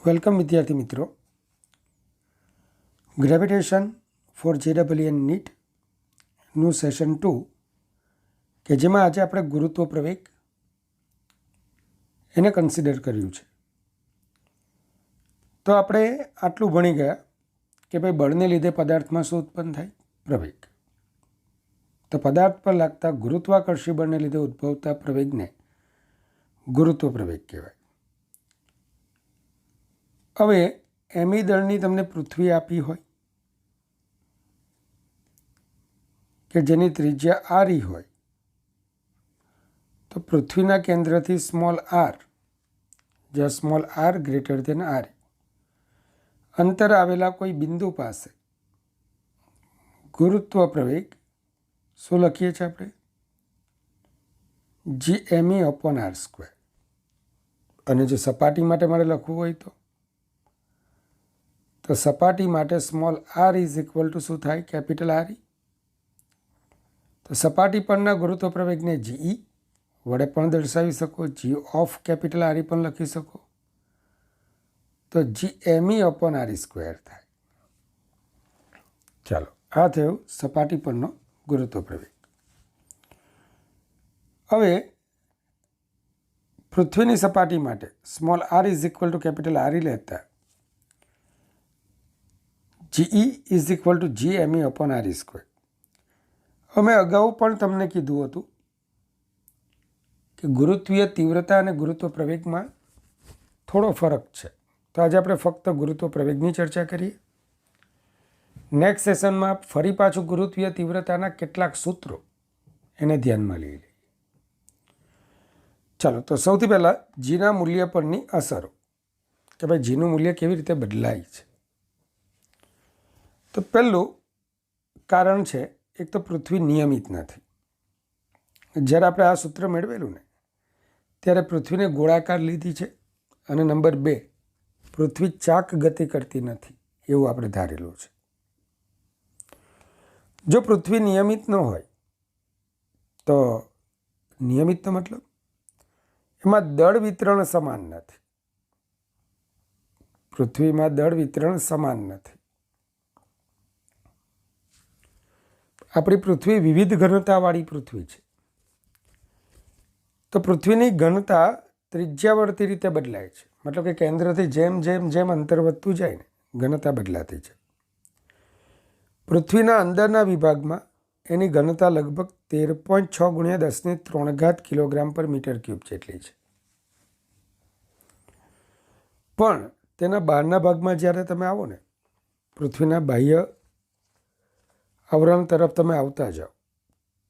Welcome વિદ્યાર્થી મિત્રો. Gravitation four JEE નીટનું session 2 કે જેમાં આજે આપણે ગુરુત્વ પ્રવેગ એને કન્સિડર કર્યું છે. તો આપણે આટલું ભણી ગયા કે ભાઈ બળને લીધે પદાર્થમાં શું ઉત્પન્ન થાય? પ્રવેગ. તો પદાર્થ પર લાગતા ગુરુત્વાકર્ષી બળને લીધે ઉદ્ભવતા પ્રવેગને ગુરુત્વ પ્રવેગ કહેવાય. હવે એમી દળની તમને પૃથ્વી આપી હોય કે જેની ત્રિજ્યા r હોય, તો પૃથ્વીના કેન્દ્રથી સ્મોલ r, જ્યાં small r greater than r, અંતર આવેલા કોઈ બિંદુ પાસે ગુરુત્વ પ્રવેગ શું લખીએ છીએ આપણે? Gme/r². અને જો સપાટી માટે મારે લખવું હોય તો સપાટી માટે small r is equal to શું થાય? Capital R. તો સપાટી પરના ગુરુત્વ પ્રવેગને GE વડે પણ દર્શાવી શકો, G ઓફ કેપિટલ R પણ લખી શકો. તો Gme/r² થાય. ચાલો, આ થયું સપાટી પરનો ગુરુત્વ પ્રવેગ. હવે પૃથ્વીની સપાટી માટે small r is equal two capital R લેતા GE is equal two Gme/r². અમે અગાઉ પણ તમને કીધું હતું કે ગુરુત્વીય તીવ્રતા અને ગુરુત્વ પ્રવેગમાં થોડો ફરક છે. તો આજે આપણે ફક્ત ગુરુત્વ પ્રવેગની ચર્ચા કરીએ. નેક્સ્ટ સેશનમાં ફરી પાછું ગુરુત્વીય તીવ્રતાના કેટલાક સૂત્રો એને ધ્યાનમાં લઈ લઈએ. ચાલો, તો સૌથી પહેલાં જીના મૂલ્ય પરની અસરો, કે ભાઈ જીનું મૂલ્ય કેવી રીતે બદલાય છે. તો પહેલું કારણ છે, એક તો પૃથ્વી નિયમિત નથી. જ્યારે આપણે આ સૂત્ર મેળવેલું ને ત્યારે પૃથ્વીને ગોળાકાર લીધી છે. અને નંબર 2, પૃથ્વી ચાક ગતિ કરતી નથી એવું આપણે ધારેલું છે. જો પૃથ્વી નિયમિત ન હોય તો નિયમિતનો મતલબ એમાં દળ વિતરણ સમાન નથી. પૃથ્વીમાં દળ વિતરણ સમાન નથી. આપણી પૃથ્વી વિવિધ ઘનતાવાળી પૃથ્વી છે. તો પૃથ્વીની ઘનતા ત્રિજ્યાવર્તી રીતે બદલાય છે. મતલબ કે કેન્દ્રથી જેમ જેમ જેમ અંતર વધતું જાય ને ઘનતા બદલાતી છે. પૃથ્વીના અંદરના વિભાગમાં એની ઘનતા લગભગ 13.6 × 10³ કિલોગ્રામ પર મીટર ક્યુબ જેટલી છે. પણ તેના બહારના ભાગમાં જ્યારે તમે આવો ને, પૃથ્વીના બાહ્ય આવરણ તરફ તમે આવતા જાઓ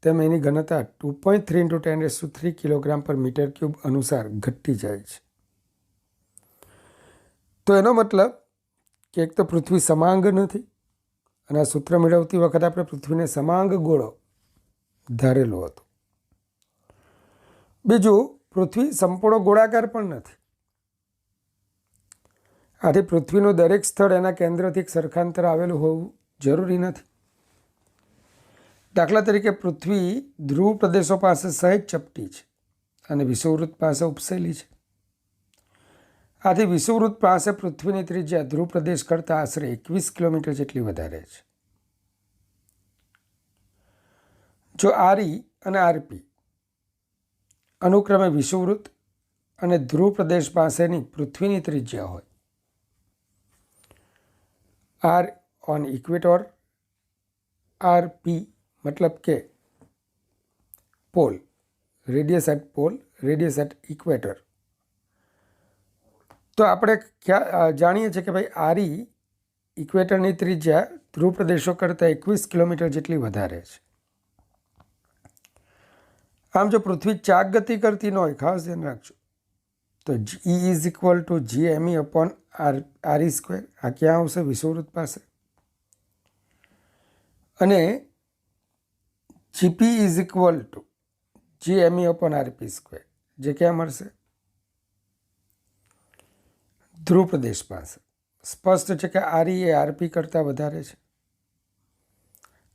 તેમ એની ઘનતા 2.3 × 10³ કિલોગ્રામ પર મીટર ક્યુબ અનુસાર ઘટતી જાય છે. તો એનો મતલબ કે એક તો પૃથ્વી સમાંગ નથી, અને આ સૂત્ર મેળવતી વખતે આપણે પૃથ્વીને સમાંગ ગોળો ધારેલો હતો. બીજું, પૃથ્વી સંપૂર્ણ ગોળાકાર પણ નથી. આથી પૃથ્વીનું દરેક સ્થળ એના કેન્દ્રથી એક સરખાંતર આવેલું હોવું જરૂરી નથી. દાખલા તરીકે પૃથ્વી ધ્રુવ પ્રદેશો પાસે સહેજ ચપટી છે અને વિષુવવૃત્ત પાસે ઉપસેલી છે. આથી વિષુવવૃત્ત પાસે પૃથ્વીની ત્રિજ્યા ધ્રુવ પ્રદેશ કરતાં આશરે 21 કિલોમીટર જેટલી વધારે છે. જો RE અને RP અનુક્રમે વિષુવવૃત્ત અને ધ્રુવ પ્રદેશ પાસેની પૃથ્વીની ત્રિજ્યા હોય, R ઓન ઇક્વેટર, RP મતલબ કે pole, radius at pole, radius at equator, તો આપણે જાણીએ છીએ કે ભાઈ RE ઇક્વેટરની ત્રિજ્યા ધ્રુવ પ્રદેશો કરતાં 21 કિલોમીટર જેટલી વધારે છે. આમ જો પૃથ્વી ચાક ગતિ કરતી ન હોય, ખાસ ધ્યાન રાખજો, તો E is equal two Gme/re². આ ક્યાં આવશે? વિષુવવૃત્ત પાસે. અને GP is equal two Gme/rp², જે ક્યાં મળશે? ધ્રુવ પ્રદેશ પાસે. સ્પષ્ટ છે કે RE એ RP કરતાં વધારે છે.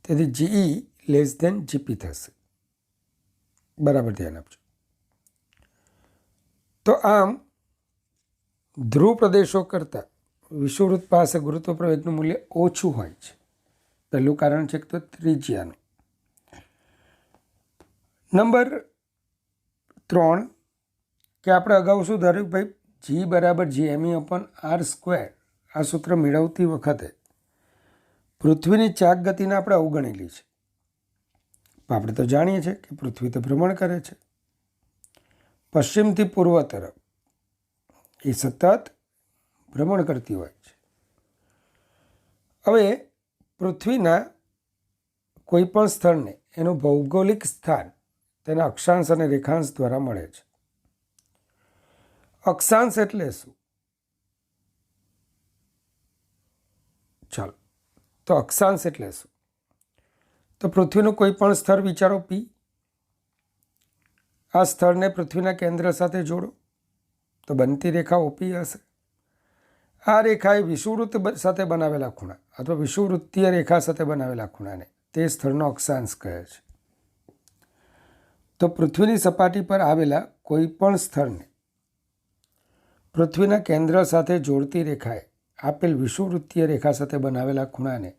તેથી GE લેસ ધેન GP થશે. બરાબર ધ્યાન આપજો. તો આમ ધ્રુવ પ્રદેશો કરતાં વિષુવવૃત્ત પાસે ગુરુત્વ પ્રવેગનું મૂલ્ય ઓછું હોય છે. પહેલું કારણ છે તો ત્રિજ્યાનું. નંબર 3 કે આપણે અગાઉ શું ધાર્યું ભાઈ, જી બરાબર GME/r². આ સૂત્ર મેળવતી વખતે પૃથ્વીની ચાક ગતિને આપણે અવગણેલી છે. આપણે તો જાણીએ છીએ કે પૃથ્વી તો ભ્રમણ કરે છે પશ્ચિમથી પૂર્વ તરફ, એ સતત ભ્રમણ કરતી હોય છે. હવે પૃથ્વીના કોઈ પણ સ્થળને એનું ભૌગોલિક સ્થાન તેના અક્ષાંશ અને રેખાંશ દ્વારા મળે છે. અક્ષાંશ એટલે શું? ચાલો, તો અક્ષાંશ એટલે શું? તો પૃથ્વીનું કોઈ પણ સ્થળ વિચારો P. આ સ્થળને પૃથ્વીના કેન્દ્ર સાથે જોડો તો બનતી રેખા OP હશે. આ રેખા એ વિષુવવૃત્ત સાથે બનાવેલા ખૂણા અથવા વિષુવવૃત્તીય રેખા સાથે બનાવેલા ખૂણાને તે સ્થળનો અક્ષાંશ કહે છે. તો પૃથ્વીની સપાટી પર આવેલા કોઈ પણ સ્થળને પૃથ્વીના કેન્દ્ર સાથે જોડતી રેખાએ આપેલ વિષુવવૃત્તીય રેખા સાથે બનાવેલા ખૂણાને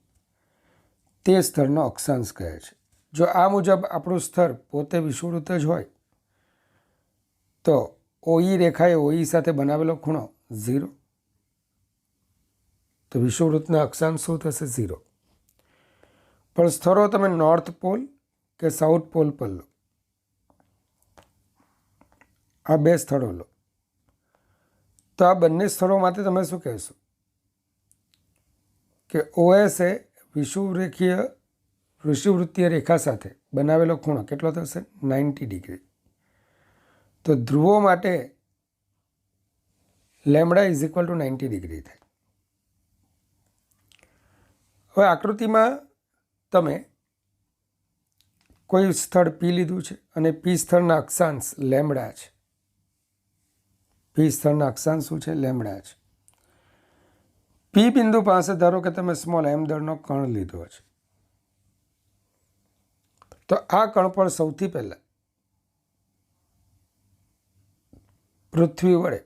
તે સ્થળનો અક્ષાંશ કહે છે. જો આ મુજબ આપણું સ્થળ પોતે વિષુવવૃત્ત જ હોય તો OE રેખાએ OE સાથે બનાવેલો ખૂણો 0. તો વિષુવવૃત્તના અક્ષાંશ શું થશે? 0. પણ સ્થળો તમે નોર્થ પોલ કે સાઉથ પોલ પર લો, આ બે સ્થળો લો, તો આ બંને સ્થળો માટે તમે શું કહેશો કે OS એ વિષુવવૃત્તીય રેખા સાથે બનાવેલો ખૂણો કેટલો થશે? 90 ડિગ્રી. તો ધ્રુવો માટે લેમ્બડા = 90 ડિગ્રી થાય. હવે આકૃતિમાં તમે કોઈ સ્થળ P લીધું છે અને P સ્થળના અક્ષાંશ લેમ્બડા છે. P સ્થળના અક્ષાંશ શું છે? લેમ્બડા છે. P બિંદુ પાસે ધારો કે તમે સ્મોલ m દળનો કણ લીધો છે. તો આ કણ પર સૌથી પહેલા પૃથ્વી વડે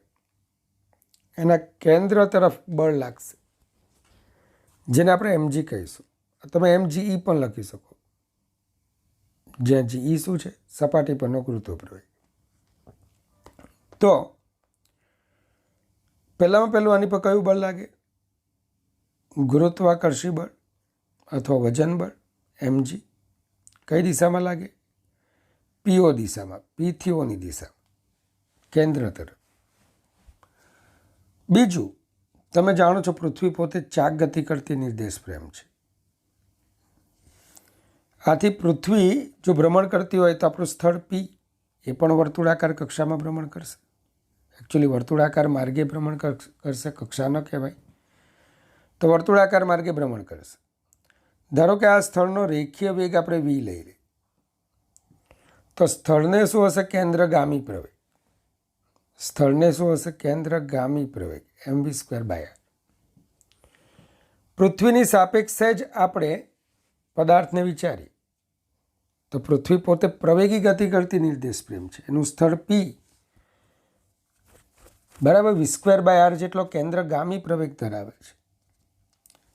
એના કેન્દ્ર તરફ બળ લાગશે, જેને આપણે mg કહીશું. તમે mge પણ લખી શકો, જ્યાં ge શું છે? સપાટી પરનો ગુરુત્વ પ્રવેગ. તો પહેલામાં પહેલું આની પર કયું બળ લાગે? ગુરુત્વાકર્ષી બળ અથવા વજન બળ mg. કઈ દિશામાં લાગે? PO દિશામાં, P થી O ની દિશામાં, કેન્દ્ર તરફ. બીજું, તમે જાણો છો પૃથ્વી પોતે ચાક ગતિ કરતી નિર્દેશ ફ્રેમ છે. આથી પૃથ્વી જો ભ્રમણ કરતી હોય તો આપણું સ્થળ P એ પણ વર્તુળાકાર કક્ષામાં ભ્રમણ કરશે. એકચ્યુઅલી વર્તુળાકાર માર્ગે ભ્રમણ કરશે, કક્ષા ન કહેવાય. તો વર્તુળાકાર માર્ગે ભ્રમણ કરશે. ધારો કે આ સ્થળનો રેખીય વેગ આપણે v લઈ લઈએ, તો સ્થળને શું હશે? કેન્દ્રગામી પ્રવેગ. સ્થળને શું હશે? કેન્દ્રગામી પ્રવેગ mv²/r. પૃથ્વીની સાપેક્ષે જ આપણે પદાર્થને વિચારીએ તો પૃથ્વી પોતે પ્રવેગી ગતિ કરતી નિર્દેશ ફ્રેમ છે. એનું સ્થળ P બરાબર v²/r જેટલો કેન્દ્રગામી પ્રવેગ ધરાવે છે.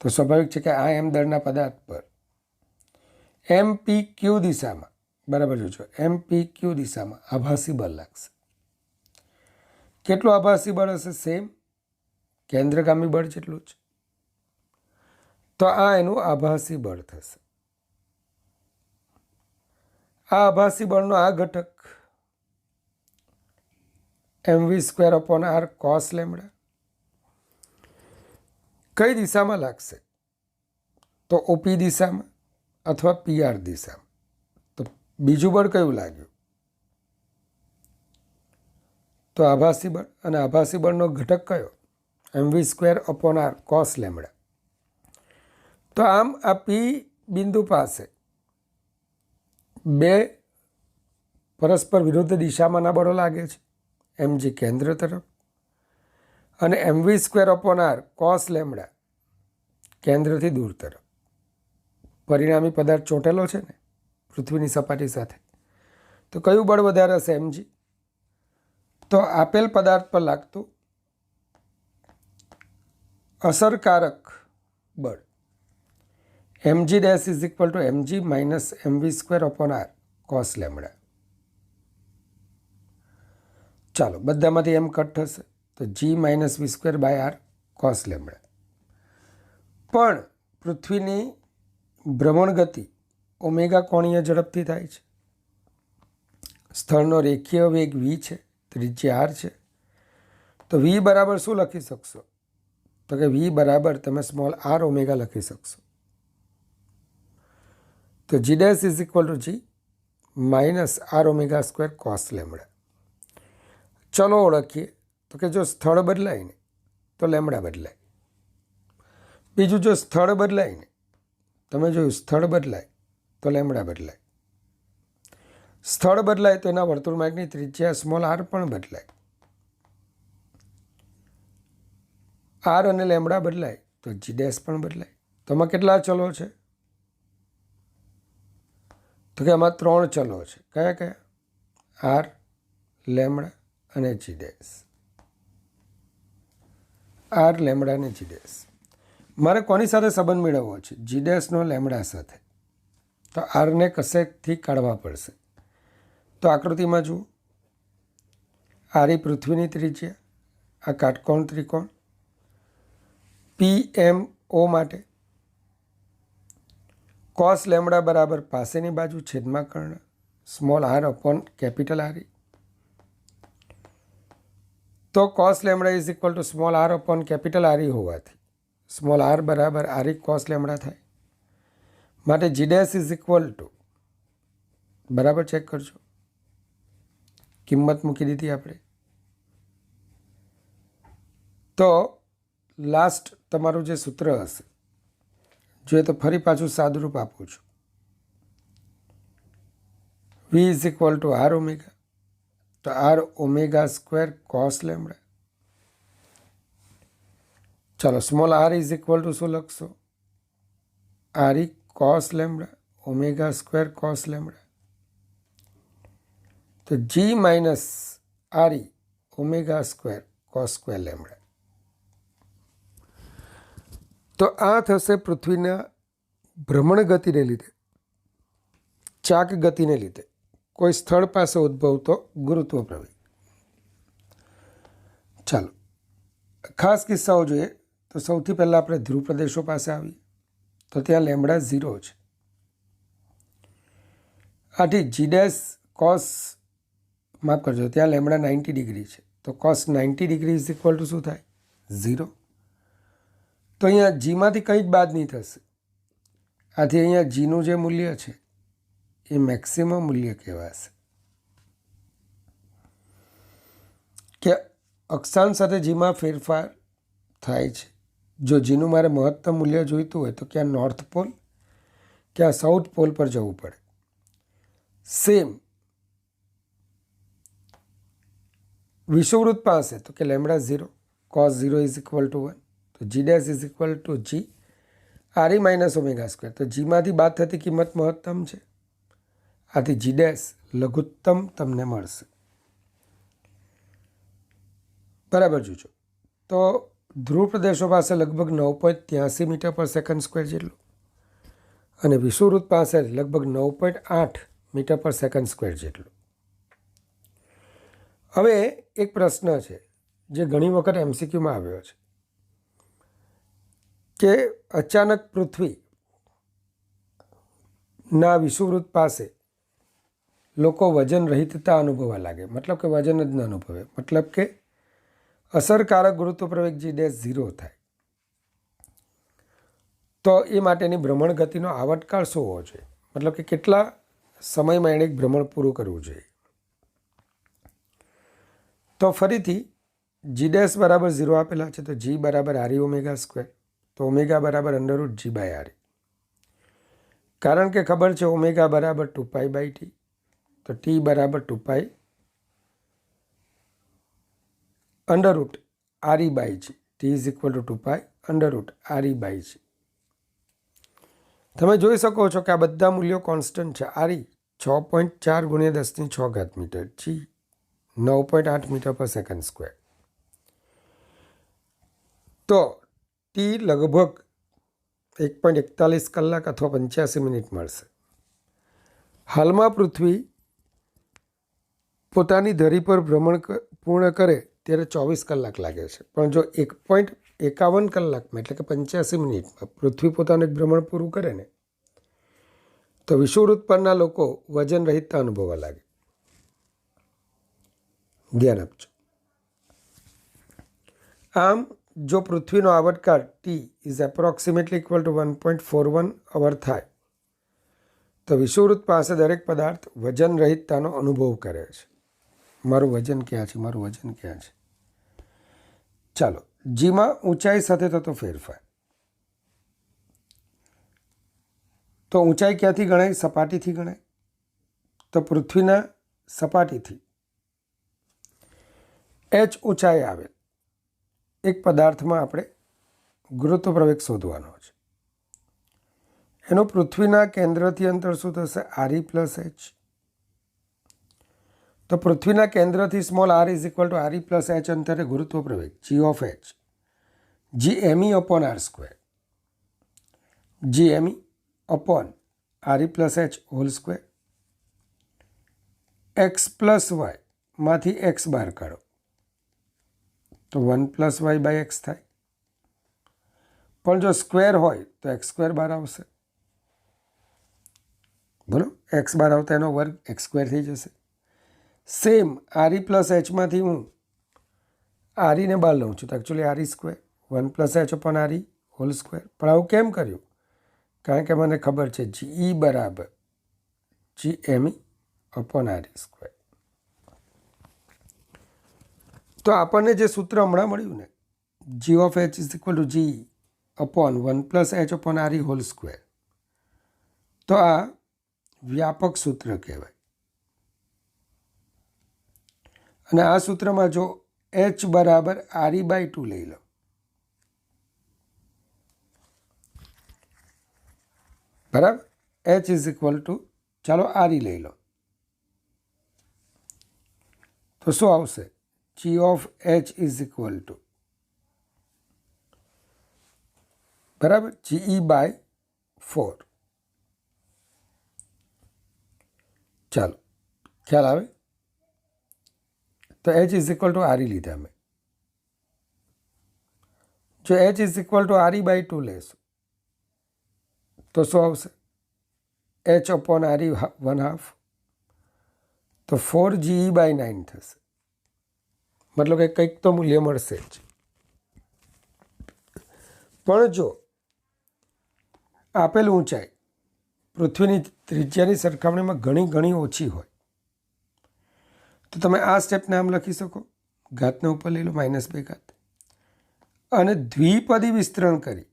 તો સ્વાભાવિક છે કે આ m દળના પદાર્થ પર MPQ દિશામાં, બરાબર જોજો, MPQ દિશામાં આભાસી બળ લાગશે. કેટલું આભાસી બળ હશે? સેમ કેન્દ્રગામી બળ જેટલું જ. તો આ એનું આભાસી બળ થશે. આ આભાસી બળનો આ ઘટક mv²/r cos લેમ્બડા કઈ દિશામાં લાગશે? તો OP દિશામાં અથવા PR દિશામાં. તો બીજું બળ કયું લાગ્યું? તો આભાસી બળ. અને આભાસી બળનો ઘટક કયો? mv²/r cos lambda. તો આમ આ P બિંદુ પાસે બે પરસ્પર વિરુદ્ધ દિશામાંના બળો લાગે છે. mg કેન્દ્ર તરફ અને mv²/r cos લેમ્બડા કેન્દ્રથી દૂર તરફ. પરિણામી પદાર્થ ચોંટેલો છે ને પૃથ્વીની સપાટી સાથે, તો કયું બળ વધારે હશે? mg. તો આપેલ પદાર્થ પર લાગતું અસરકારક બળ mg dash is equal to mg minus mv square upon R cos lambda. ચાલો બધામાંથી એમ કટ થશે તો g minus V square by R cos lambda. પણ પૃથ્વીની ભ્રમણ ગતિ ઓમેગા કોણીય ઝડપથી થાય છે. સ્થળનો રેખીય વેગ v છે, ત્રિજ્યા r છે. તો v બરાબર શું લખી શકશો? તો કે v બરાબર તમે સ્મોલ r ઓમેગા લખી શકશો. તો g dash is equal to g minus r omega square cos lambda. ચલો ઓળખીએ તો કે જો સ્થળ બદલાય ને તો લેમડા બદલાય. બીજું જો સ્થળ બદલાય ને, તમે જોયું સ્થળ બદલાય તો લેમડા બદલાય. સ્થળ બદલાય તો એના વર્તુળમાર્ગની ત્રિજ્યા સ્મોલ r પણ બદલાય. r અને લેમડા બદલાય તો g ડેશ પણ બદલાય. તો આમાં કેટલા ચલો છે? તો કે આમાં 3 ચલો છે. કયા કયા? r, લેમડા અને g ડેશ. r, લેમડા અને g ડેશ. મારે કોની સાથે સંબંધ મેળવવો છે? g ડેશનો લેમડા સાથે. તો rને કશેકથી કાઢવા પડશે. તો આકૃતિમાં જુઓ, આરી પૃથ્વીની ત્રિજ્યા, આ કાટકોણ ત્રિકોણ PMO માટે કોસ લેમડા બરાબર પાસેની બાજુ છેદમાં કર્ણ small r upon capital R. તો cos lambda is equal to small r upon capital R હોવાથી સ્મોલ r બરાબર r કોસ લેમડા થાય. માટે g dash is equal to, બરાબર ચેક કરજો, કિંમત મૂકી દીધી આપણે. તો લાસ્ટ તમારું જે સૂત્ર હશે, જોઈએ તો ફરી પાછું સાદુરૂપ આપું છું. v is equal to r omega. તો r omega square cos lambda. ચાલો small r is equal to શું લખશો? r cos lambda omega square cos lambda. તો g minus r omega square cos square lambda. તો આ થશે પૃથ્વીના ભ્રમણ ગતિને લીધે, ચાક ગતિને લીધે કોઈ સ્થળ પાસે ઉદ્ભવતો ગુરુત્વ પ્રવેગ. ચાલો ખાસ કિસ્સાઓ જોઈએ તો સૌથી પહેલાં આપણે ધ્રુવ પ્રદેશો પાસે આવીએ. તો ત્યાં લેમડા 0 છે. આથી g ડેશ કોસ, માફ કરજો, ત્યાં લેમડા 90 ડિગ્રી છે. તો cos 90 degree is equal to શું થાય? 0. તો અહીંયા જીમાંથી કંઈ જ બાદ નહીં થશે. આથી અહીંયા જીનું જે મૂલ્ય છે એ મેક્સિમમ મૂલ્ય કહેવાશે. કે અક્ષાંશ સાથે જીમાં ફેરફાર થાય છે. જો જીનું મારે મહત્તમ મૂલ્ય જોઈતું હોય તો ક્યાં નોર્થ પોલ, ક્યાં સાઉથ પોલ પર જવું પડે. સેમ વિષુવવૃત્ત પાસે તો કે lambda 0 cos 0 is equal two 1. તો g dash is equal to g r minus omega square. તો જીમાંથી બાદ થતી કિંમત મહત્તમ છે. આથી g ડેશ લઘુત્તમ તમને મળશે. બરાબર જોજો. તો ધ્રુવ પ્રદેશો પાસે લગભગ 9.83 મીટર પર સેકન્ડ સ્ક્વેર જેટલું અને વિષુવવૃત્ત પાસે લગભગ 9.8 મીટર પર સેકન્ડ સ્ક્વેર જેટલું. હવે એક પ્રશ્ન છે જે ઘણી વખત MCQમાં આવ્યો છે કે અચાનક પૃથ્વીના વિષુવવૃત્ત પાસે લોકો વજન રહિતતા અનુભવવા લાગે. મતલબ કે વજન જ ન અનુભવે, મતલબ કે અસરકારક ગુરુત્વ પ્રવેગ g ડેશ 0 થાય. તો એ માટેની ભ્રમણ ગતિનો આવર્તકાળ શું હોવો જોઈએ? મતલબ કે કેટલા સમયમાં એણે એક ભ્રમણ પૂરું કરવું જોઈએ? તો ફરીથી g ડેશ બરાબર 0 આપેલા છે. તો g બરાબર r ઓમેગા સ્ક્વેર. તો ઓમેગા બરાબર અંડરરૂટ g બાય r. કારણ કે ખબર છે ઓમેગા બરાબર 2π બાય t. તો t બરાબર 2π underroot re by g. t is equal to 2π underroot re by g. તમે જોઈ શકો છો કે આ બધા મૂલ્યો કોન્સ્ટન્ટ છે. re 6.4 ગુણ્યા 10⁶ મીટર, g 9.8 મીટર પર સેકન્ડ સ્ક્વેર. તો ટી લગભગ 1.41 કલાક અથવા 85 મિનિટ મળશે. હાલમાં પૃથ્વી પોતાની ધરી પર ભ્રમણ પૂર્ણ કરે ત્યારે 24 કલાક લાગે છે, પણ જો 1.51 કલાકમાં એટલે કે 85 મિનિટમાં પૃથ્વી પોતાનું એક ભ્રમણ પૂરું કરે ને તો વિષુવવૃત્ત પરના લોકો વજન રહિતતા અનુભવવા લાગે. ધ્યાન આપજો. આમ જો પૃથ્વીનો આવર્તકાળ T is approximately equal to 1.41 hour થાય તો વિષુવવૃત્ત પાસે દરેક પદાર્થ વજન રહિતતાનો અનુભવ કરે છે. મારું વજન ક્યાં છે, મારું વજન ક્યાં છે? ચાલો, જીમાં ઊંચાઈ સાથે થતો ફેરફાર. તો ઊંચાઈ ક્યાંથી ગણાય? સપાટીથી ગણાય. તો પૃથ્વીના સપાટીથી h ઊંચાઈ આવેલ એક પદાર્થમાં આપણે ગુરુત્વ પ્રવેગ શોધવાનો છે. એનું પૃથ્વીના કેન્દ્રથી અંતર શું થશે? RE plus h. તો પૃથ્વીના કેન્દ્રથી small r is equal to RE plus h અંતરે ગુરુત્વ પ્રવેગ g of h GME upon r square. GME upon RE plus h whole square. x plus Y માંથી x બહાર કાઢો તો 1 પ્લસ વાય બાય એક્સ થાય. પણ જો સ્ક્વેર હોય તો એક્સ સ્ક્વેર બહાર આવશે. બોલો, એક્સ બહાર આવતા એનો વર્ગ એક્સ સ્ક્વેર થઈ જશે. સેમ RE પ્લસ એચમાંથી હું RE બહાર લઉં છું તો actually RE square 1 plus H upon RE whole square. પણ આવું કેમ કર્યું? કારણ કે મને ખબર છે GE બરાબર GME અપોન RE સ્ક્વેર. તો આપણને જે સૂત્ર હમણાં મળ્યું ને, g of h is equal two GE upon 1 plus h upon RE whole square, તો આ વ્યાપક સૂત્ર કહેવાય. અને આ સૂત્રમાં જો h બરાબર RE બાય 2 લઈ લો, બરાબર, h ઇઝ ઇક્વલ ટુ ચાલો RE લઈ લો તો શું આવશે? g of h is equal to બરાબર GE બાય 4. ચાલો, ખ્યાલ આવે? તો h is equal to RE લીધા મેં. જો h is equal to RE by 2 લેશું તો શું આવશે? h અપોન RE 1/2 તો 4 GE બાય 9 થશે. મતલબ કે કંઈક તો મૂલ્ય મળશે જ. પણ જો આપેલ ઊંચાઈ પૃથ્વીની ત્રિજ્યાની સરખામણીમાં ઘણી ઓછી હોય તો તમે આ સ્ટેપને આમ લખી શકો, ઘાતને ઉપર લઈ લો -2 ઘાત, અને દ્વિપદી વિસ્તરણ કરી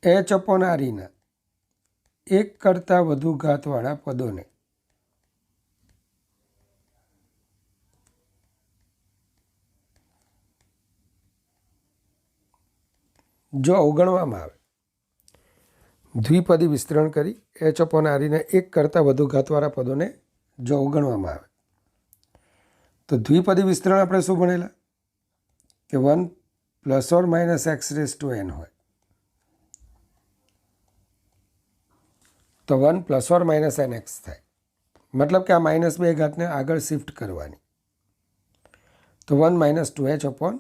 h અપોન RE ના 1 કરતાં વધુ ઘાતવાળા પદોને જો અવગણવામાં આવે, દ્વિપદી વિસ્તરણ કરી h અપોન RE ના 1 કરતાં વધુ ઘાતવાળા પદોને જો અવગણવામાં આવે તો દ્વિપદી વિસ્તરણ આપણે શું ભણેલા કે 1 plus or minus x raise to n હોય. તો 1 પ્લસ ઓર માઇનસ nx થાય. મતલબ કે આ -2 ઘાતને આગળ શિફ્ટ કરવાની તો 1 માઇનસ 2h અપોન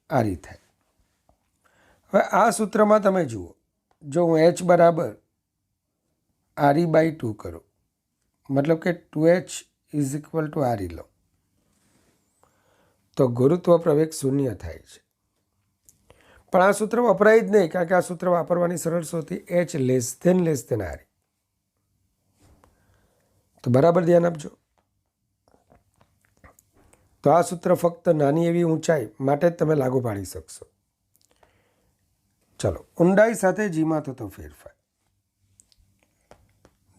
RE થાય. હવે આ સૂત્રમાં તમે જુઓ, જો હું h બરાબર RE બાય 2 કરું, મતલબ કે 2h is equal to RE લો તો ગુરુત્વ પ્રવેગ 0 થાય છે. પણ આ સૂત્ર વપરાય જ નહીં, કારણ કે આ સૂત્ર વાપરવાની સરળ શોધી h લેસ ધેન RE. તો બરાબર ધ્યાન આપજો. તો આ સૂત્ર ફક્ત નાની એવી ઊંચાઈ માટે જ તમે લાગુ પાડી શકશો. ચલો, ઊંડાઈ સાથે જીમાં થતો ફેરફાર.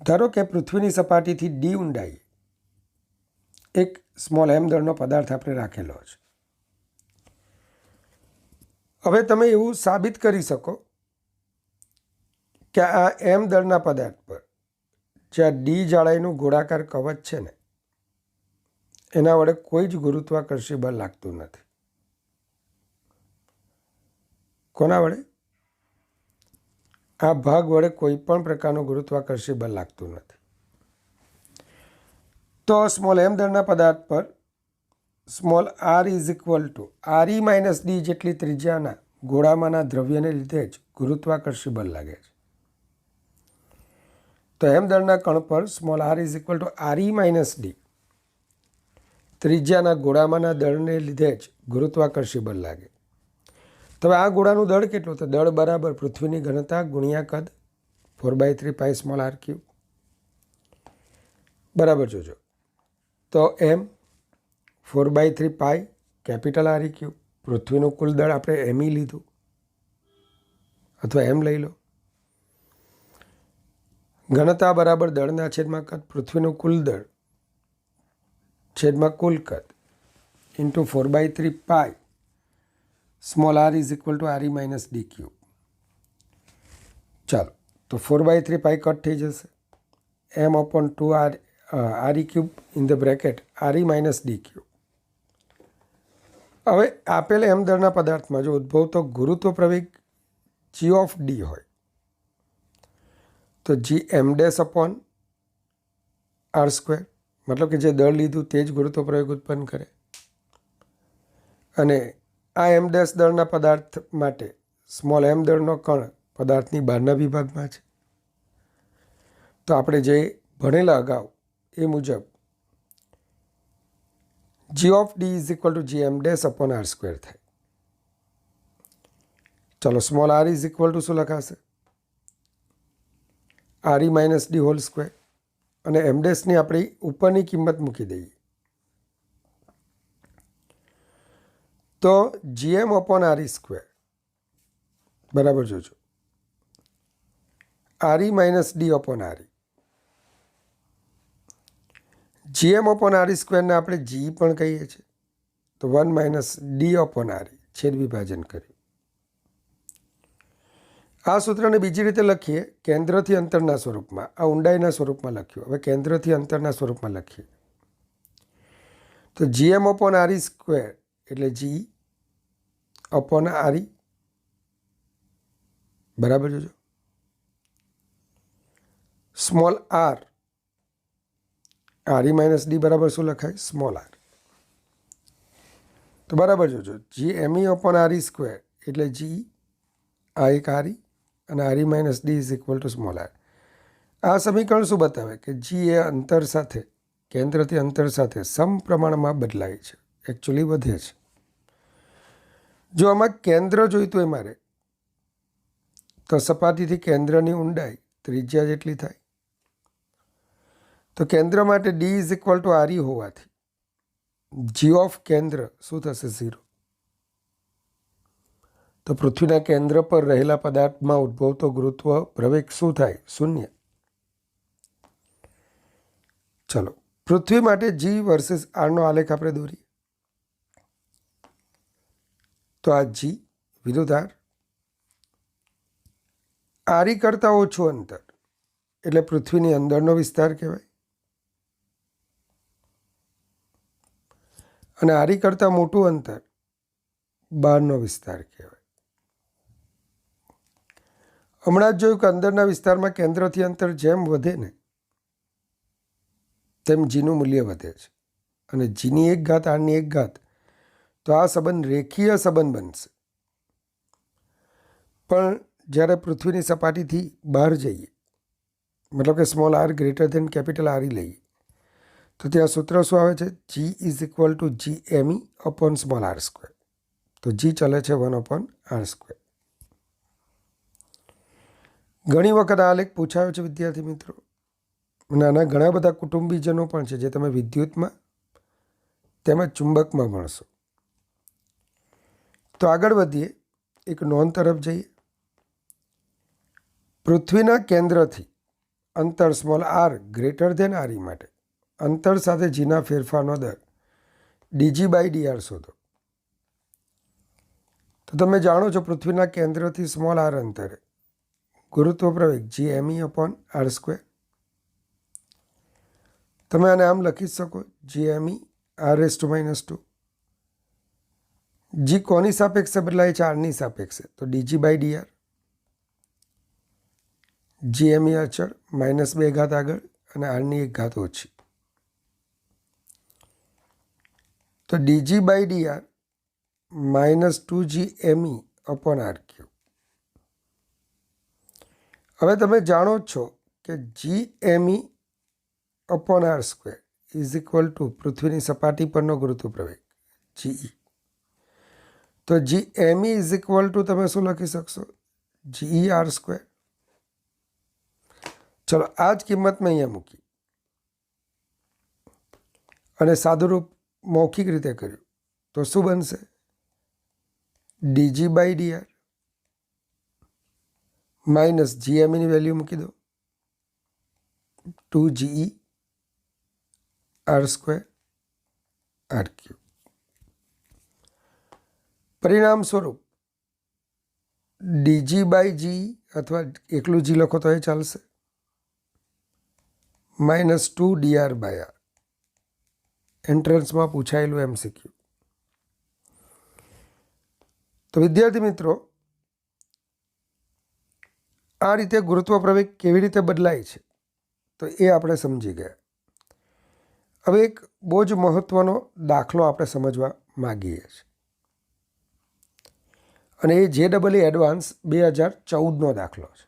ધારો કે પૃથ્વીની સપાટીથી d ઊંડાઈ એક સ્મોલ m દળનો પદાર્થ આપણે રાખેલો છે. હવે તમે એવું સાબિત કરી શકો કે આ m દળના પદાર્થ પર જે આ d જાડાઈનું ગોળાકાર કવચ છે ને એના વડે કોઈ જ ગુરુત્વાકર્ષી બળ લાગતું નથી. કોના વડે? આ ભાગ વડે કોઈ પણ પ્રકારનું ગુરુત્વાકર્ષી બળ લાગતું નથી. તો સ્મોલ એમ દળના પદાર્થ પર small R is equal to RE minus D જેટલી ત્રિજ્યાના ગોળામાંના દ્રવ્યને લીધે જ ગુરુત્વાકર્ષી બળ લાગે છે. તો એમ દળના કણ પર small R is equal to RE minus D ત્રિજ્યાના ગોળામાંના દળને લીધે જ ગુરુત્વાકર્ષી બળ લાગે. તો હવે આ ગોળાનું દળ કેટલું? તો દળ બરાબર પૃથ્વીની ઘનતા ગુણ્યા કદ 4/3 પાઈ સ્મોલ આર ક્યુબ. બરાબર જોજો. તો એમ 4/3 પાઈ કેપિટલ આર ક્યુબ. પૃથ્વીનું કુલ દળ આપણે એમઈ લીધું અથવા એમ લઈ લો. ઘનતા બરાબર દળના છેદમાં કદ, પૃથ્વીનું કુલ દળ છેદમાં કુલ કદ into 4/3 pi small R is equal to RE minus D cube. ચાલો, તો 4/3 પાઈ કટ થઈ જશે. M upon 2 RE cube in the bracket RE minus D cube. હવે આપેલ એમ દળના પદાર્થમાં જો ઉદ્ભવતો ગુરુત્વ પ્રવેગ G ઓફ ડી હોય તો G M dash upon R square, મતલબ કે જે દળ લીધું તે જ ગુરુત્વ પ્રવેગ ઉત્પન્ન કરે. અને આ એમ ડેશ દળના પદાર્થ માટે સ્મોલ એમ દળનો કણ પદાર્થની બહારના વિભાગમાં છે. તો આપણે જે ભણેલા અગાઉ એ મુજબ G of D is equal to G M dash upon R square થાય. ચલો, small R is equal to શું લખાશે? RE minus D whole square. અને એમ ડેશની આપણી ઉપરની કિંમત મૂકી દઈએ તો GM અપોન RE સ્ક્વેર બરાબર જોજો RE minus D upon RE. GM upon RE સ્ક્વેરને આપણે G પણ કહીએ છીએ. તો 1 માઇનસ ડી અપોન RE છેદ વિભાજન કર્યું. આ સૂત્રને બીજી રીતે લખીએ, કેન્દ્રથી અંતરના સ્વરૂપમાં. આ ઊંડાઈના સ્વરૂપમાં લખ્યું. હવે કેન્દ્રથી અંતરના સ્વરૂપમાં લખીએ તો GM અપોન RE સ્ક્વેર એટલે G અપોન RE બરાબર જોજો. Small R RE minus D બરાબર શું લખાય? Small R. તો બરાબર જોજો GME અપોન RE સ્ક્વેર એટલે G આ એક RE અને RE minus D is equal to small R. આ સમીકરણ શું બતાવે કે G એ અંતર સાથે, કેન્દ્રથી અંતર સાથે સમપ્રમાણમાં બદલાય છે, એકચ્યુઅલી વધે છે. જો આમાં કેન્દ્ર જોઈતું હોય મારે તો સપાટીથી કેન્દ્રની ઊંડાઈ ત્રિજ્યા જેટલી થાય. તો કેન્દ્ર માટે D is equal to RE હોવાથી G ઓફ કેન્દ્ર શું થશે? 0. તો પૃથ્વીના કેન્દ્ર પર રહેલા પદાર્થમાં ઉદ્ભવતો ગુરુત્વ પ્રવેગ શું થાય? 0. ચલો, પૃથ્વી માટે G વર્સિસ આરનો આલેખ આપણે દોરીએ. તો આ G વિરુદ્ધ RE કરતાં ઓછું અંતર એટલે પૃથ્વીની અંદરનો વિસ્તાર કહેવાય અને RE કરતાં મોટું અંતર બહારનો વિસ્તાર કહેવાય. હમણાં જ જોયું કે અંદરના વિસ્તારમાં કેન્દ્રથી અંતર જેમ વધે ને તેમ જીનું મૂલ્ય વધે છે. અને જીની એક ઘાત આરની એક ઘાત, તો આ સંબંધ રેખીય સંબંધ બનશે. પણ જ્યારે પૃથ્વીની સપાટીથી બહાર જઈએ, મતલબ કે small R greater than capital RE લઈએ તો ત્યાં સૂત્ર શું આવે છે? G is equal to GME upon small R square. તો G ચલે છે 1 અપોન આર સ્ક્વેર. ઘણી વખત આ આલેખ પૂછાયો છે વિદ્યાર્થી મિત્રો. અને આના ઘણા બધા કુટુંબીજનો પણ છે જે તમે વિદ્યુતમાં તેમજ ચુંબકમાં ભણશો. તો આગળ વધીએ, એક નોંધ તરફ જઈએ. પૃથ્વીના કેન્દ્રથી અંતર small R greater than RE માટે અંતર સાથે જીના ફેરફારનો દર dg/dr શોધો. તો તમે જાણો છો પૃથ્વીના કેન્દ્રથી સ્મોલ આર અંતરે ગુરુત્વ પ્રવેગ GME અપોન આર સ્ક્વેર. તમે આને આમ લખી શકો GME r⁻²। g કોની સાપેક્ષે બદલાય છે? આરની સાપેક્ષે, તો dg/dr. gm અચળ, -2 ઘાત આગળ અને r ની 1 ઘાત ઓછી, તો dg/dr -2gme/r³. હવે તમે જાણો છો કે gme/r² ઇઝ ઇક્વલ ટુ પૃથ્વીની સપાટી પરનો ગુરુત્વ પ્રવેગ ge. તો gme ઇઝ ઇક્વલ ટુ તમે શું લખી શકશો? ge/r². ચલો આ જ કિંમત મેં અહીંયા મૂકી અને સાદુરૂપ મૌખિક રીતે કર્યું તો શું બનશે? dg/dr માઇનસ gmeની વેલ્યુ મૂકી દો 2ge/r². પરિણામ સ્વરૂપ dg/ge અથવા એકલું g લખો તો એ ચાલશે, -2dr/r. એન્ટ્રન્સમાં પૂછાયેલું MCQ. તો વિદ્યાર્થી મિત્રો, આ રીતે ગુરુત્વ પ્રવેગ કેવી રીતે બદલાય છે તો એ આપણે સમજી ગયા. હવે એક બહુ જ મહત્વનો દાખલો આપણે સમજવા માગીએ છીએ અને એ JEE એડવાન્સ 2014નો દાખલો છે.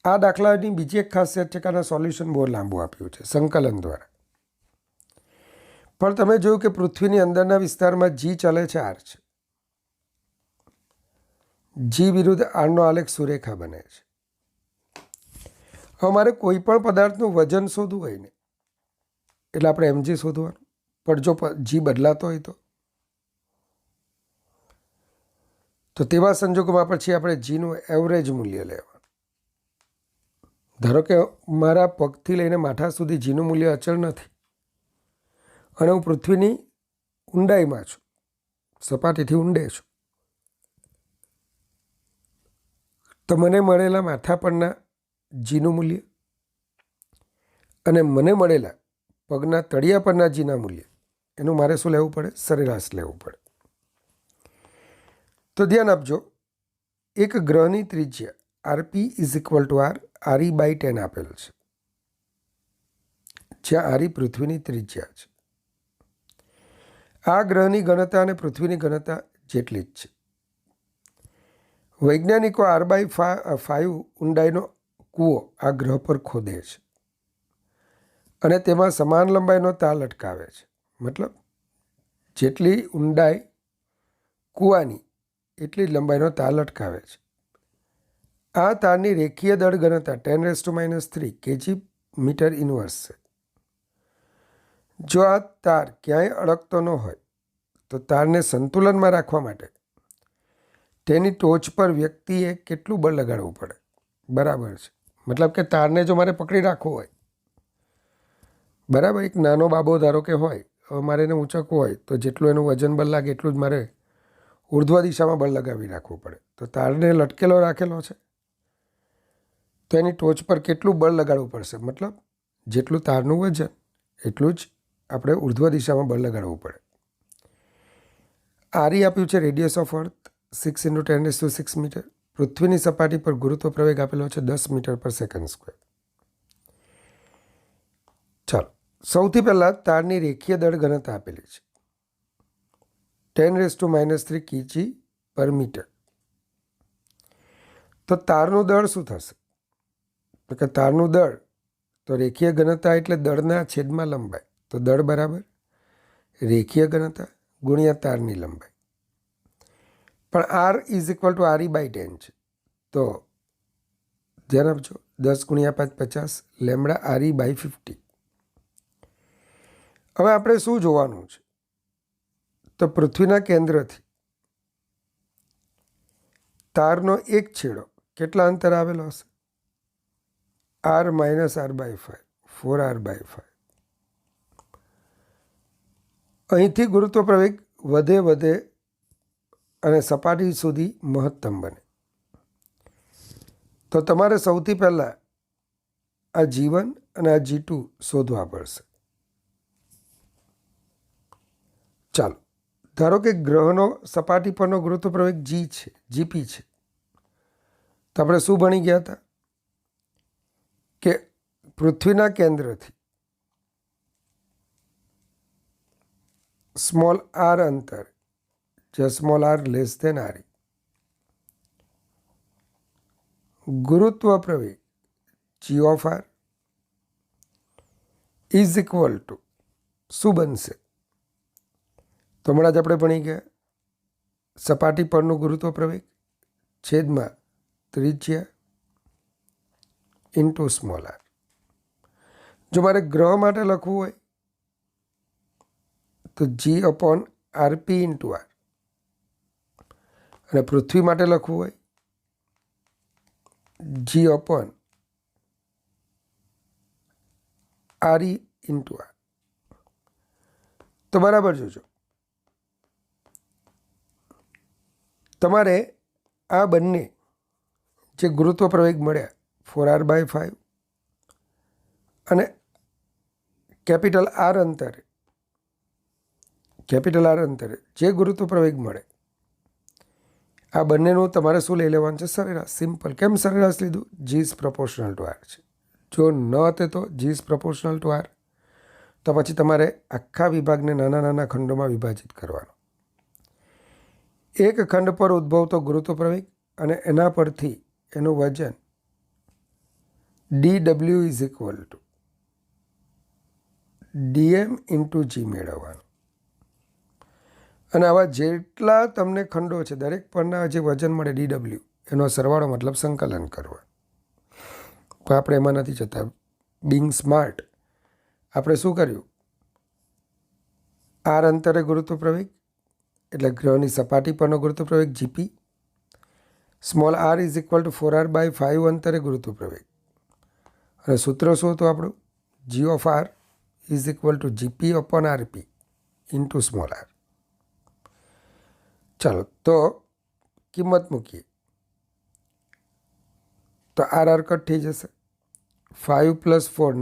આ દાખલાની બીજી એક ખાસિયત છે કે આના સોલ્યુશન બહુ લાંબુ આપ્યું છે સંકલન દ્વારા. પણ તમે જોયું કે પૃથ્વીની અંદરના વિસ્તારમાં g ચાલે છે, r છે. g વિરુદ્ધ rનો આલેખ સુરેખા બને છે. હવે મારે કોઈ પણ પદાર્થનું વજન શોધવું હોય ને એટલે આપણે mg શોધવાનું, પણ જો g બદલાતો હોય તો તેવા સંજોગોમાં પછી આપણે gનું એવરેજ મૂલ્ય લેવાનું. ધારો કે મારા પગથી લઈને માથા સુધી gનું મૂલ્ય અચળ નથી અને હું પૃથ્વીની ઊંડાઈમાં છું, સપાટીથી ઊંડે છું, તો મને મળેલા માથા પરના gનું મૂલ્ય અને મને મળેલા પગના તળિયા પરના gના મૂલ્ય એનું મારે શું લેવું પડે? સરેરાશ લેવું પડે. તો ધ્યાન આપજો, એક ગ્રહની ત્રિજ્યા rp is equal to r re/10 આપેલ છે, જ્યાં re પૃથ્વીની ત્રિજ્યા છે. આ ગ્રહની ઘનતા અને પૃથ્વીની ઘનતા જેટલી જ છે. વૈજ્ઞાનિકો r/5 ઊંડાઈનો કૂવો આ ગ્રહ પર ખોદે છે અને તેમાં સમાન લંબાઈનો તાર લટકાવે છે. મતલબ જેટલી ઊંડાઈ કૂવાની એટલી જ લંબાઈનો તાર લટકાવે છે. આ તારની રેખીય દળ ઘનતા 10⁻³ kg/m². છે. જો આ તાર ક્યાંય અડકતો ન હોય તો તારને સંતુલનમાં રાખવા માટે તેની ટોચ પર વ્યક્તિએ કેટલું બળ લગાડવું પડે? બરાબર છે. મતલબ કે તારને જો મારે પકડી રાખવો હોય, બરાબર, એક નાનો બાબો ધારો કે હોય, હવે મારે એને ઊંચકવું હોય તો જેટલું એનું વજન બળ લાગે એટલું જ મારે ઉર્ધ્વ દિશામાં બળ લગાવી રાખવું પડે. તો તારને લટકેલો રાખેલો છે તો એની ટોચ પર કેટલું બળ લગાડવું પડશે? મતલબ જેટલું તારનું વજન એટલું જ આપણે ઉર્ધ્વ દિશામાં બળ લગાડવું પડે. RE આપ્યું છે રેડિયસ ઓફ અર્થ 6 × 10⁶ મીટર. પૃથ્વીની સપાટી પર ગુરુત્વ પ્રવેગ આપેલો છે 10 મીટર/સેકન્ડ². ચાલો સૌથી પહેલાં તારની રેખીય દળ ઘનતા આપેલી છે 10⁻³ kg/મીટર. તો તારનું દળ શું થશે? તો કે તારનું દળ તો રેખીય ઘનતા એટલે દળના છેદમાં લંબાઈ, તો દળ બરાબર રેખીય ઘનતા ગુણ્યા તારની લંબાઈ. પણ r is equal two re/10 છે, તો ધ્યાન આપજો, 10 × 5 = 50, λre/50. હવે આપણે શું જોવાનું છે? તો પૃથ્વીના કેન્દ્રથી તારનો એક છેડો કેટલા અંતર આવેલો હશે? r - r/5, 4r/5. અહીંથી ગુરુત્વ પ્રવેગ વધે અને સપાટી સુધી મહત્તમ બને. તો તમારે સૌથી પહેલાં આ g1 અને આ g2 શોધવા પડશે. ચાલો, ધારો કે ગ્રહનો સપાટી પરનો ગુરુત્વ પ્રવેગ જી છે, જીપી છે. તો આપણે શું ભણી ગયા હતા કે પૃથ્વીના કેન્દ્રથી સ્મોલ આર અંતર, જે small r less than r, ગુરુત્વ પ્રવેગ g of r is equal to શું બનશે? તો હમણાં જ આપણે ભણી ગયા સપાટી પરનું ગુરુત્વ પ્રવેગ છેદમાં ત્રિજ્યા ઇન્ટુ સ્મોલ આર. જો મારે ગ્રહ માટે લખવું હોય તો જી અપોન આરપી ઇન્ટુ આર, અને પૃથ્વી માટે લખવું હોય જી અપોન આરઈ ઇન્ટુ આર. તો બરાબર જોજો, તમારે આ બંને જે ગુરુત્વ પ્રવેગ મળ્યા 4r/5 અને કેપિટલ આર અંતરે જે ગુરુત્વ પ્રવેગ મળે, આ બંનેનું તમારે શું લઈ લેવાનું છે? સરેરાશ. સિમ્પલ. કેમ સરેરાશ લીધું? G is proportional to R છે. જો ન હતે તો G is proportional to R, તો પછી તમારે આખા વિભાગને નાના નાના ખંડોમાં વિભાજિત કરવાનો. એક ખંડ પર ઉદ્ભવતો ગુરુત્વ પ્રવેગ અને એના પરથી એનું વજન DW is equal to DM into g મેળવવાનું. અને આવા જેટલા તમને ખંડો છે દરેક પરના જે વજન મળે DW એનો સરવાળો મતલબ સંકલન કરવા. પણ આપણે એમાં નથી જતા. બિંગ સ્માર્ટ આપણે શું કર્યું? આર અંતરે ગુરુત્વ પ્રવેગ એટલે ગ્રહની સપાટી પરનો ગુરુત્વ પ્રવેગ g p, small R is equal to 4r/5 અંતરે ગુરુત્વ પ્રવેગ, અને સૂત્ર શું હતું આપણું? G of r is equal to g p upon r p into small r. ચાલો, તો કિંમત મૂકીએ તો આર કટ થઈ જશે. 5 + 4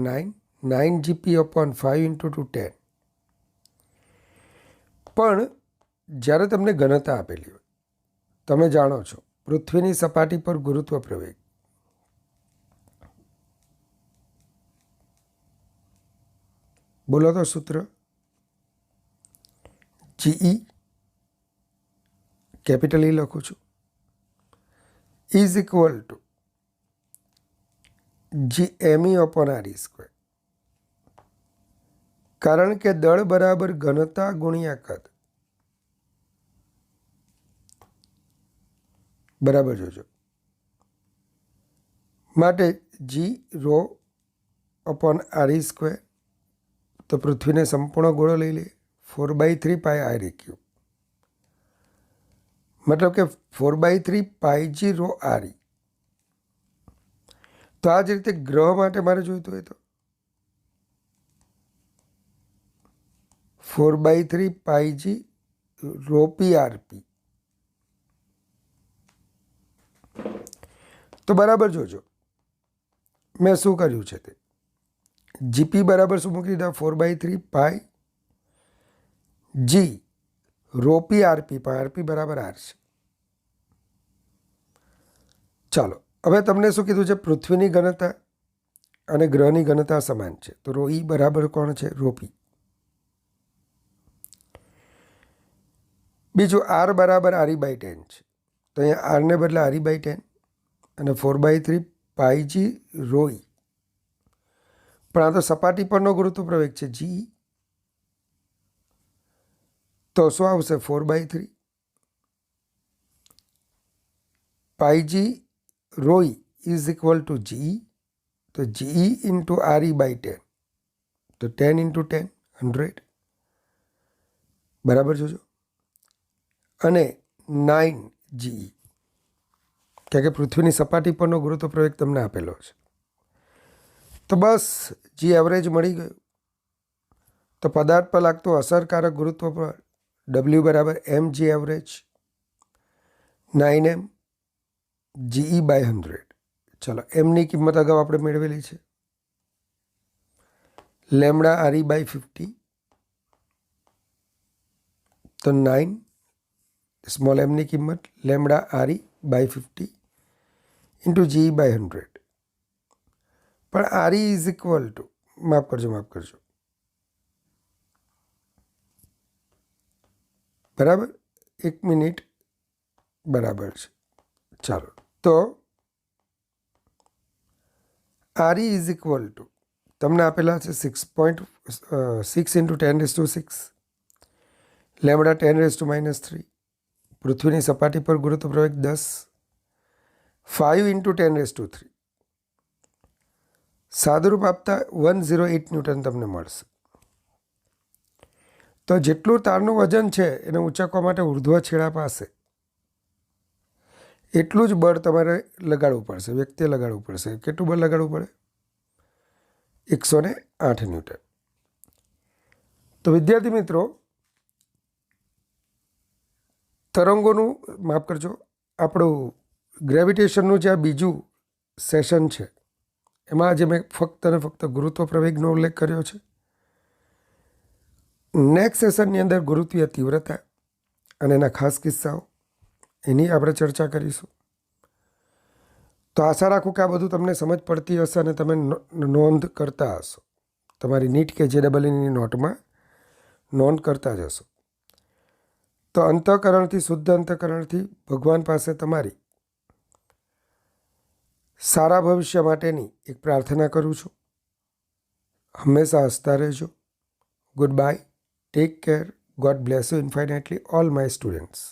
9 જીપી અપોન 5 ઇન્ટુ 2 10. પણ જ્યારે તમને ઘનતા આપેલી હોય, તમે જાણો છો પૃથ્વીની સપાટી પર ગુરુત્વ પ્રવેગ બોલો તો સૂત્ર જીઈ કેપિટલ ઈ લખું છું is equal to GME upon r². કારણ કે દળ બરાબર ઘનતા ગુણ્યા કદ. બરાબર જોજો. માટે જી રો અપોન r². તો પૃથ્વીને સંપૂર્ણ ગોળો લઈ લે 4/3 પાઈ r³. મતલબ કે 4/3 પાઈ જી રો r. તો આ જ રીતે ગ્રહ માટે મારે જોઈતું હોય તો 4/3 પાઈ જી રો પી આરપી. તો બરાબર જોજો મેં શું કર્યું છે તે. જીપી બરાબર શું મૂકી દીધા? 4/3 પાઈ જી રો પી આરપી, પણ આરપી બરાબર આર છે. ચાલો, હવે તમને શું કીધું છે? પૃથ્વીની ઘનતા અને ગ્રહની ઘનતા સમાન છે, તો રો ઈ બરાબર કોણ છે? રો પી. બીજું આર બરાબર r/10 છે, તો અહીંયા આરને બદલે r/10 અને 4/3 પાઈ જી રો ઈ. પણ આ તો સપાટી પરનો ગુરુત્વ પ્રવેગ છે જી. તો શું આવશે? 4/3 pi g rho e is equal to g. તો જી ઇન્ટુ r/10, તો 10 ઇન્ટુ 10 100. બરાબર જોજો. અને 9 જી, કારણ કે પૃથ્વીની સપાટી પરનો ગુરુત્વ પ્રવેગ તમને આપેલો છે. તો બસ જી એવરેજ મળી ગયું. તો પદાર્થ પર લાગતો અસરકારક ગુરુત્વ પર W બરાબર mg એવરેજ 9m GE/100. ચલો, એમની કિંમત અગાઉ આપણે મેળવેલી છે. લેમડા RE/50 તો 9 સ્મોલ એમની કિંમત lambda RE by 50 into GE by 100. પણ RE ઇઝ ઇક્વલ ટુ માફ કરજો બરાબર, 1 મિનિટ બરાબર છે. ચાલો, તો RE ઇઝ ઇક્વલ ટુ તમને આપેલા છે 6 ઇન્ટુ 10⁶, લેમડા 10⁻³ પૃથ્વીની સપાટી પર ગુરુત્વ પ્રવેગ 10, 5 ઇન્ટુ 10⁻³ સાદુરૂપ આપતા 108 ન્યૂટન તમને મળશે. તો જેટલું તારનું વજન છે એને ઊંચકવા માટે ઉર્ધ્વ છેડા પાસે એટલું જ બળ તમારે લગાડવું પડશે, વ્યક્તિએ લગાડવું પડશે. કેટલું બળ લગાડવું પડે? 108 ન્યૂટન. તો વિદ્યાર્થી મિત્રો, તરંગોનું આપણું ગ્રેવિટેશનનું જે આ બીજું સેશન છે એમાં આજે મેં ફક્ત અને ફક્ત ગુરુત્વ પ્રવેગનો ઉલ્લેખ કર્યો છે. નેક્સ્ટ સેશનની અંદર ગુરુત્વીય તીવ્રતા અને એના ખાસ કિસ્સાઓ એની આપણે ચર્ચા કરીશું. તો આશા રાખું કે આ બધું તમને સમજ પડતી હશે અને તમે નોંધ કરતા હશો. તમારી નીટ કે JEEની નોટમાં નોંધ કરતા જ હશો. તો અંતઃકરણથી, શુદ્ધ અંતઃકરણથી ભગવાન પાસે તમારી સારા ભવિષ્ય માટેની એક પ્રાર્થના કરું છું. હંમેશા હસતા રહેજો. Good bye. Take care. God bless you infinitely all my students.